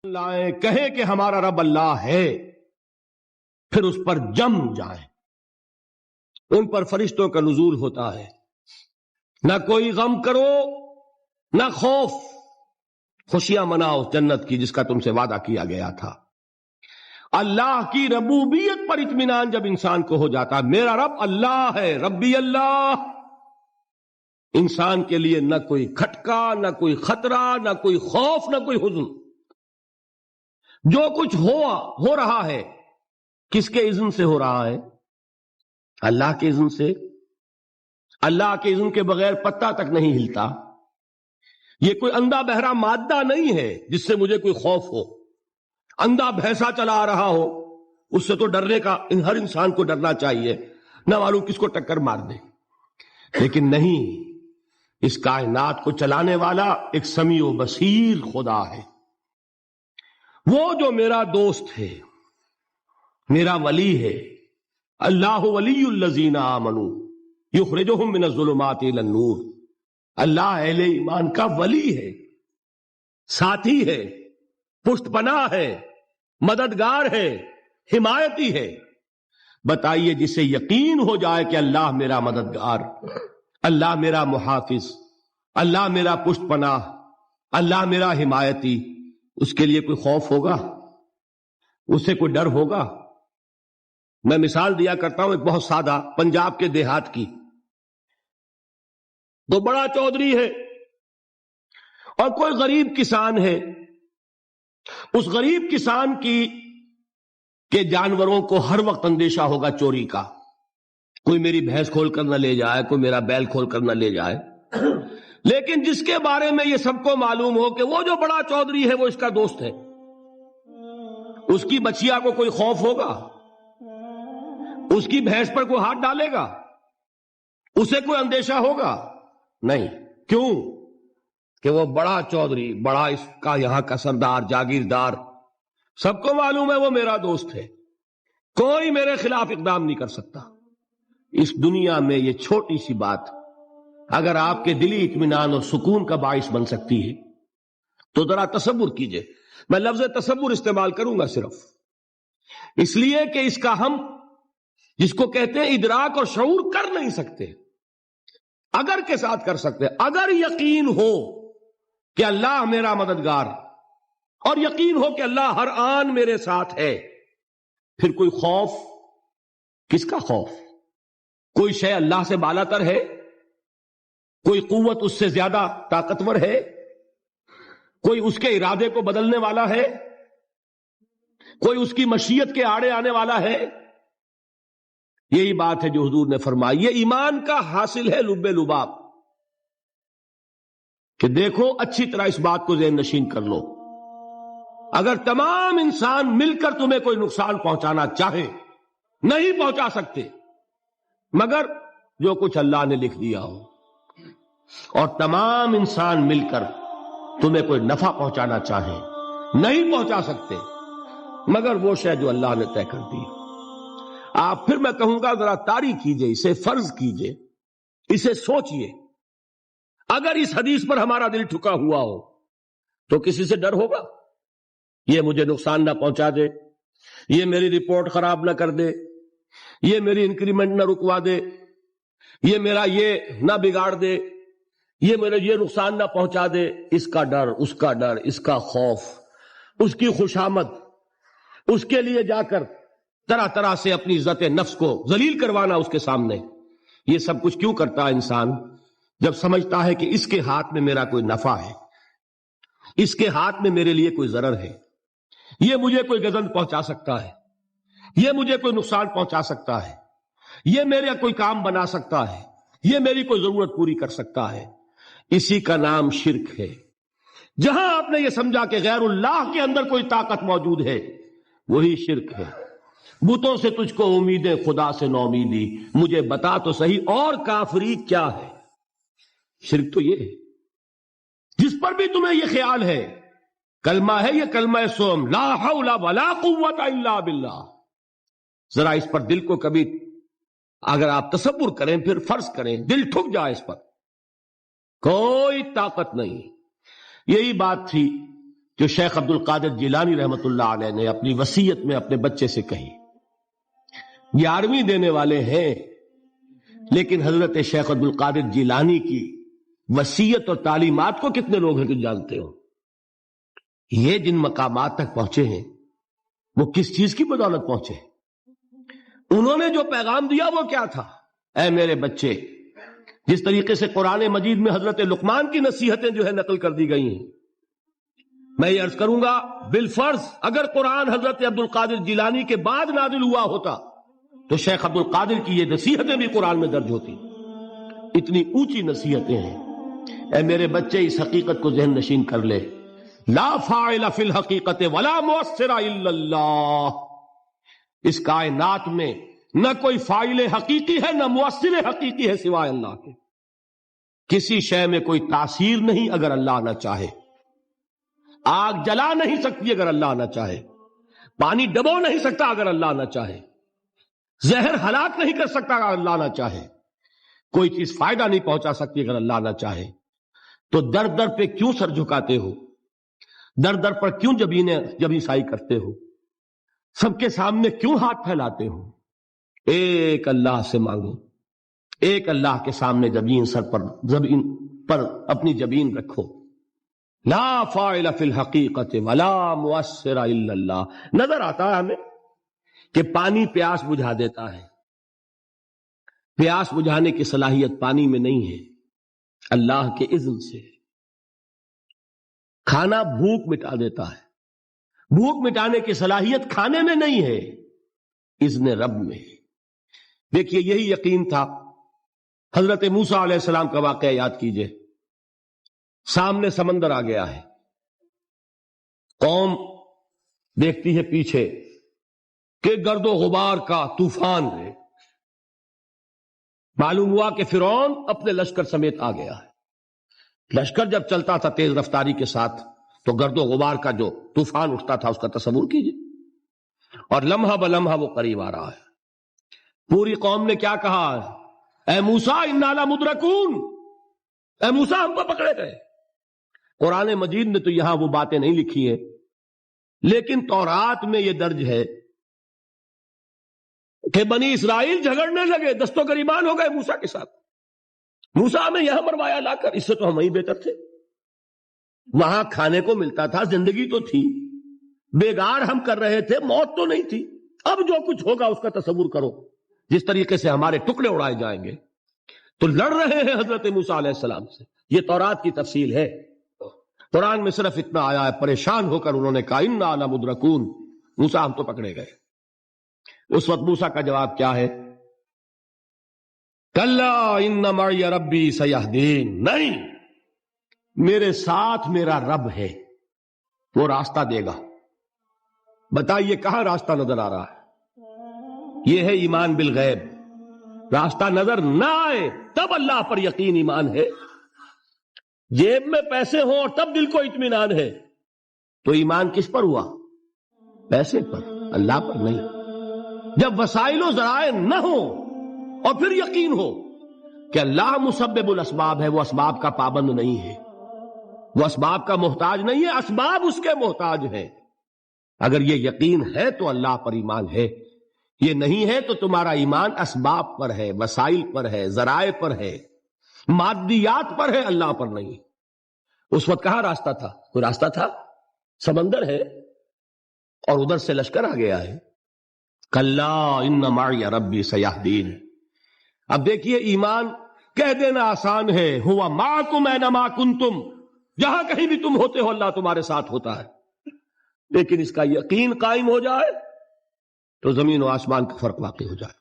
لائیں کہیں کہ ہمارا رب اللہ ہے، پھر اس پر جم جائیں. ان پر فرشتوں کا نزول ہوتا ہے. نہ کوئی غم کرو نہ خوف، خوشیاں مناؤ جنت کی جس کا تم سے وعدہ کیا گیا تھا. اللہ کی ربوبیت پر اطمینان جب انسان کو ہو جاتا، میرا رب اللہ ہے، ربی اللہ، انسان کے لیے نہ کوئی کھٹکا، نہ کوئی خطرہ، نہ کوئی خوف، نہ کوئی حزن. جو کچھ ہو رہا ہے کس کے اذن سے ہو رہا ہے؟ اللہ کے اذن سے. اللہ کے اذن کے بغیر پتا تک نہیں ہلتا. یہ کوئی اندھا بہرا مادہ نہیں ہے جس سے مجھے کوئی خوف ہو. اندھا بھینسا چلا آ رہا ہو اس سے تو ڈرنے کا ہر انسان کو ڈرنا چاہیے، نہ معلوم کس کو ٹکر مار دے. لیکن نہیں، اس کائنات کو چلانے والا ایک سمیع و بصیر خدا ہے. وہ جو میرا دوست ہے، میرا ولی ہے. اللہ ولی الذین آمنوا یخرجہم من الظلمات الی النور. اللہ اہل ایمان کا ولی ہے، ساتھی ہے، پشت پناہ ہے، مددگار ہے، حمایتی ہے. بتائیے جسے یقین ہو جائے کہ اللہ میرا مددگار، اللہ میرا محافظ، اللہ میرا پشت پناہ، اللہ میرا حمایتی، اس کے لیے کوئی خوف ہوگا؟ اس سے کوئی ڈر ہوگا؟ میں مثال دیا کرتا ہوں ایک بہت سادہ پنجاب کے دیہات کی. تو بڑا چودھری ہے اور کوئی غریب کسان ہے. اس غریب کسان کے جانوروں کو ہر وقت اندیشہ ہوگا چوری کا. کوئی میری بھینس کھول کر نہ لے جائے، کوئی میرا بیل کھول کر نہ لے جائے. لیکن جس کے بارے میں یہ سب کو معلوم ہو کہ وہ جو بڑا چودھری ہے وہ اس کا دوست ہے، اس کی بچیا کو کوئی خوف ہوگا؟ اس کی بھینس پر کوئی ہاتھ ڈالے گا؟ اسے کوئی اندیشہ ہوگا؟ نہیں. کیوں؟ کہ وہ بڑا چودھری، بڑا اس کا یہاں کا سردار، جاگیردار، سب کو معلوم ہے وہ میرا دوست ہے، کوئی میرے خلاف اقدام نہیں کر سکتا. اس دنیا میں یہ چھوٹی سی بات اگر آپ کے دلی اطمینان اور سکون کا باعث بن سکتی ہے تو ذرا تصور کیجئے. میں لفظ تصور استعمال کروں گا صرف اس لیے کہ اس کا ہم جس کو کہتے ہیں ادراک اور شعور کر نہیں سکتے، اگر کے ساتھ کر سکتے. اگر یقین ہو کہ اللہ میرا مددگار اور یقین ہو کہ اللہ ہر آن میرے ساتھ ہے، پھر کوئی خوف؟ کس کا خوف؟ کوئی شے اللہ سے بالا تر ہے؟ کوئی قوت اس سے زیادہ طاقتور ہے؟ کوئی اس کے ارادے کو بدلنے والا ہے؟ کوئی اس کی مشیت کے آڑے آنے والا ہے؟ یہی بات ہے جو حضور نے فرمائی. یہ ایمان کا حاصل ہے لب لباب، کہ دیکھو اچھی طرح اس بات کو ذہن نشین کر لو. اگر تمام انسان مل کر تمہیں کوئی نقصان پہنچانا چاہے نہیں پہنچا سکتے، مگر جو کچھ اللہ نے لکھ دیا ہو. اور تمام انسان مل کر تمہیں کوئی نفع پہنچانا چاہے نہیں پہنچا سکتے، مگر وہ شے جو اللہ نے طے کر دی. آپ پھر میں کہوں گا ذرا طاری کیجئے، اسے فرض کیجئے، اسے سوچئے. اگر اس حدیث پر ہمارا دل ٹھکا ہوا ہو تو کسی سے ڈر ہوگا؟ یہ مجھے نقصان نہ پہنچا دے، یہ میری رپورٹ خراب نہ کر دے، یہ میری انکریمنٹ نہ رکوا دے، یہ میرا یہ نہ بگاڑ دے، یہ میرا یہ نقصان نہ پہنچا دے. اس کا ڈر، اس کا ڈر، اس کا خوف، اس کی خوشامد، اس کے لیے جا کر طرح طرح سے اپنی عزت نفس کو ذلیل کروانا اس کے سامنے. یہ سب کچھ کیوں کرتا ہے انسان؟ جب سمجھتا ہے کہ اس کے ہاتھ میں میرا کوئی نفع ہے، اس کے ہاتھ میں میرے لیے کوئی ضرر ہے، یہ مجھے کوئی گزند پہنچا سکتا ہے، یہ مجھے کوئی نقصان پہنچا سکتا ہے، یہ میرا کوئی کام بنا سکتا ہے، یہ میری کوئی ضرورت پوری کر سکتا ہے. اسی کا نام شرک ہے. جہاں آپ نے یہ سمجھا کہ غیر اللہ کے اندر کوئی طاقت موجود ہے، وہی شرک ہے. بتوں سے تجھ کو امیدیں، خدا سے نو امیدی، مجھے بتا تو صحیح اور کافری کیا ہے. شرک تو یہ ہے. جس پر بھی تمہیں یہ خیال ہے، کلمہ ہے یہ کلمہ سوم، لا حول ولا قوت الا باللہ. ذرا اس پر دل کو کبھی اگر آپ تصور کریں، پھر فرض کریں، دل ٹھک جائے اس پر. کوئی طاقت نہیں. یہی بات تھی جو شیخ عبد القادر جیلانی رحمت اللہ علیہ نے اپنی وصیت میں اپنے بچے سے کہی. 11ویں دینے والے ہیں، لیکن حضرت شیخ عبد القادر جیلانی کی وصیت اور تعلیمات کو کتنے لوگ ہیں کہ جانتے ہو؟ یہ جن مقامات تک پہنچے ہیں وہ کس چیز کی بدولت پہنچے ہیں؟ انہوں نے جو پیغام دیا وہ کیا تھا؟ اے میرے بچے، جس طریقے سے قرآن مجید میں حضرت لقمان کی نصیحتیں جو ہے نقل کر دی گئی ہیں، میں یہ عرض کروں گا بالفرض اگر قرآن حضرت عبد القادر جیلانی کے بعد نازل ہوا ہوتا تو شیخ عبد القادر کی یہ نصیحتیں بھی قرآن میں درج ہوتی. اتنی اونچی نصیحتیں ہیں. اے میرے بچے، اس حقیقت کو ذہن نشین کر لے، لا فاعل فی الحقیقت ولا مؤثر الا اللہ. اس کائنات میں نہ کوئی فاعل حقیقی ہے نہ مؤثر حقیقی ہے سوائے اللہ کے. کسی شے میں کوئی تاثیر نہیں اگر اللہ نہ چاہے. آگ جلا نہیں سکتی اگر اللہ نہ چاہے. پانی ڈبو نہیں سکتا اگر اللہ نہ چاہے. زہر ہلاک نہیں کر سکتا اگر اللہ نہ چاہے. کوئی چیز فائدہ نہیں پہنچا سکتی اگر اللہ نہ چاہے. تو در در پہ کیوں سر جھکاتے ہو؟ در در پر کیوں جبیں سائی کرتے ہو؟ سب کے سامنے کیوں ہاتھ پھیلاتے ہو؟ ایک اللہ سے مانگو. ایک اللہ کے سامنے زمین پر اپنی جبین رکھو. لا فاعل فی الحقیقت ولا مؤثر الا اللہ. نظر آتا ہے ہمیں کہ پانی پیاس بجھا دیتا ہے. پیاس بجھانے کی صلاحیت پانی میں نہیں ہے، اللہ کے اذن سے. کھانا بھوک مٹا دیتا ہے. بھوک مٹانے کی صلاحیت کھانے میں نہیں ہے، اذن رب میں. دیکھیے یہی یقین تھا. حضرت موسیٰ علیہ السلام کا واقعہ یاد کیجئے. سامنے سمندر آ گیا ہے، قوم دیکھتی ہے پیچھے کہ گرد و غبار کا طوفان ہے. معلوم ہوا کہ فرعون اپنے لشکر سمیت آ گیا ہے. لشکر جب چلتا تھا تیز رفتاری کے ساتھ تو گرد و غبار کا جو طوفان اٹھتا تھا اس کا تصور کیجئے. اور لمحہ بلمحہ وہ قریب آ رہا ہے. پوری قوم نے کیا کہا؟ اے موسیٰ انا لمدرکون، اے موسیٰ ہم کو پکڑے گئے. قرآن مجید نے تو یہاں وہ باتیں نہیں لکھی ہیں، لیکن تورات میں یہ درج ہے کہ بنی اسرائیل جھگڑنے لگے، دست و گریبان ہو گئے موسیٰ کے ساتھ. موسیٰ ہمیں یہاں مروایا لا کر، اس سے تو ہم ہی بہتر تھے. وہاں کھانے کو ملتا تھا، زندگی تو تھی، بیگار ہم کر رہے تھے، موت تو نہیں تھی. اب جو کچھ ہوگا اس کا تصور کرو، جس طریقے سے ہمارے ٹکڑے اڑائے جائیں گے. تو لڑ رہے ہیں حضرت موسیٰ علیہ السلام سے. یہ تورات کی تفصیل ہے. قرآن میں صرف اتنا آیا ہے، پریشان ہو کر انہوں نے کہا انا لمدرکون، موسیٰ ہم تو پکڑے گئے. اس وقت موسیٰ کا جواب کیا ہے؟ کلا ان معی ربی سیہدین. نہیں، میرے ساتھ میرا رب ہے، وہ راستہ دے گا. بتائیے کہاں راستہ نظر آ رہا ہے؟ یہ ہے ایمان بالغیب. راستہ نظر نہ آئے تب اللہ پر یقین ایمان ہے. جیب میں پیسے ہوں اور تب دل کو اطمینان ہے تو ایمان کس پر ہوا؟ پیسے پر، اللہ پر نہیں. جب وسائل و ذرائع نہ ہوں اور پھر یقین ہو کہ اللہ مسبب الاسباب ہے، وہ اسباب کا پابند نہیں ہے، وہ اسباب کا محتاج نہیں ہے، اسباب اس کے محتاج ہیں. اگر یہ یقین ہے تو اللہ پر ایمان ہے. یہ نہیں ہے تو تمہارا ایمان اسباب پر ہے، وسائل پر ہے، ذرائع پر ہے، مادیات پر ہے، اللہ پر نہیں. اس وقت کہاں راستہ تھا؟ کوئی راستہ تھا؟ سمندر ہے اور ادھر سے لشکر آ گیا ہے. کلا ان معی ربی سیہدین. اب دیکھیے ایمان کہہ دینا آسان ہے، ہوا معکم اینما کنتم، جہاں کہیں بھی تم ہوتے ہو اللہ تمہارے ساتھ ہوتا ہے. لیکن اس کا یقین قائم ہو جائے تو زمین و آسمان کا فرق واقع ہو جائے.